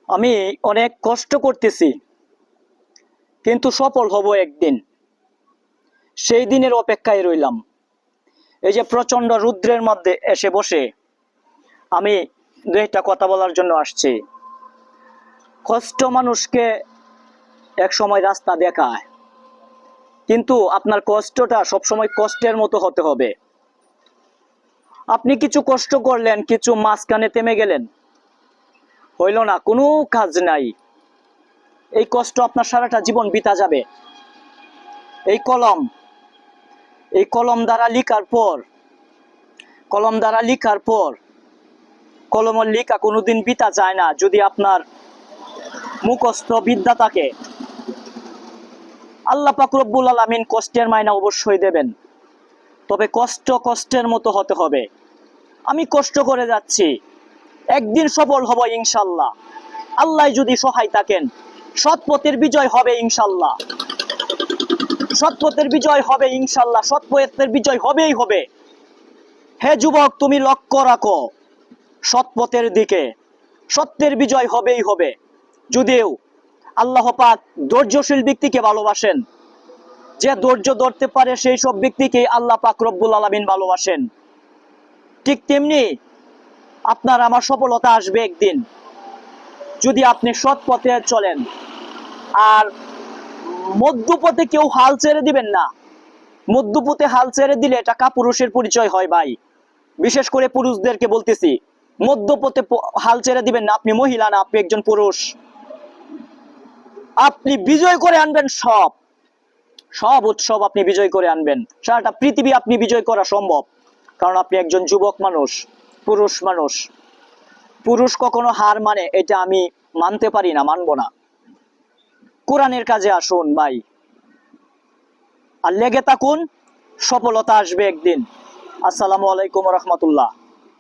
আমি অনেক কষ্ট করতেছি, কিন্তু সফল হব একদিন। সেই দিনের অপেক্ষায় রইলাম। এই যে প্রচন্ড রৌদ্রের মধ্যে এসে বসে আমি দু একটা কথা বলার জন্য আসছি। কষ্ট মানুষকে এক সময় রাস্তা দেখায়, কিন্তু আপনার কষ্টটা সবসময় কষ্টের মতো হতে হবে। আপনি কিছু কষ্ট করলেন, কিছু মাঝখানে থেমে গেলেন, হইল না, কোনো কাজ নাই। এই কষ্ট আপনার সারাটা জীবন বিতা যাবে। এই কলম দ্বারা লিখার পর কলমের লেখা কোনোদিন বিতা যায় না। যদি আপনার মুখস্থ বিদ্যা থাকে, আল্লাহ পাক রব্বুল আলামিন কষ্টের মায়না অবশ্যই দেবেন। তবে কষ্ট কষ্টের মতো হতে হবে। আমি কষ্ট করে যাচ্ছি, একদিন সফল হব ইনশাল্লাহ। আল্লাহ যদি সহায় থাকেন, সৎ পথের বিজয় হবে ইনশাল্লাহ। সৎ পথের বিজয় হবে ইনশাল্লাহ। সৎ পথের বিজয় হবেই হবে। হে যুবক, তুমি লক্ষ্য রাখো সৎ পথের দিকে, সত্যের বিজয় হবেই হবে। যদিও আল্লাহ পাক ধৈর্যশীল ব্যক্তিকে ভালোবাসেন। যে ধৈর্য ধরতে পারে সেই সব ব্যক্তিকে আল্লাহ পাক রব্বুল আলামিন ভালোবাসেন। ঠিক তেমনি আপনার আমার সফলতা আসবে একদিন, যদি আপনি সৎ পথে চলেন। আর মধ্যপথে কেউ হাল ছেড়ে দিবেন না। মধ্যপথে হাল ছেড়ে দিলে এটা কাপুরুষের পরিচয় হয় ভাই। বিশেষ করে পুরুষদেরকে বলতেছি, মধ্যপথে হাল ছেড়ে দিবেন না। আপনি মহিলা না, আপনি একজন পুরুষ। আপনি বিজয় করে আনবেন সব সব উৎসব আপনি বিজয় করে আনবেন। সারাটা পৃথিবী আপনি বিজয় করা সম্ভব, কারণ আপনি একজন যুবক মানুষ, পুরুষ মানুষ। পুরুষ কখনো হার মানে এটা আমি মানতে পারি না, মানবো না। কোরআনের কাজে আসুন ভাই, আর লেগে থাকুন, সফলতা আসবে একদিন। আসসালামু আলাইকুম রহমতুল্লাহ।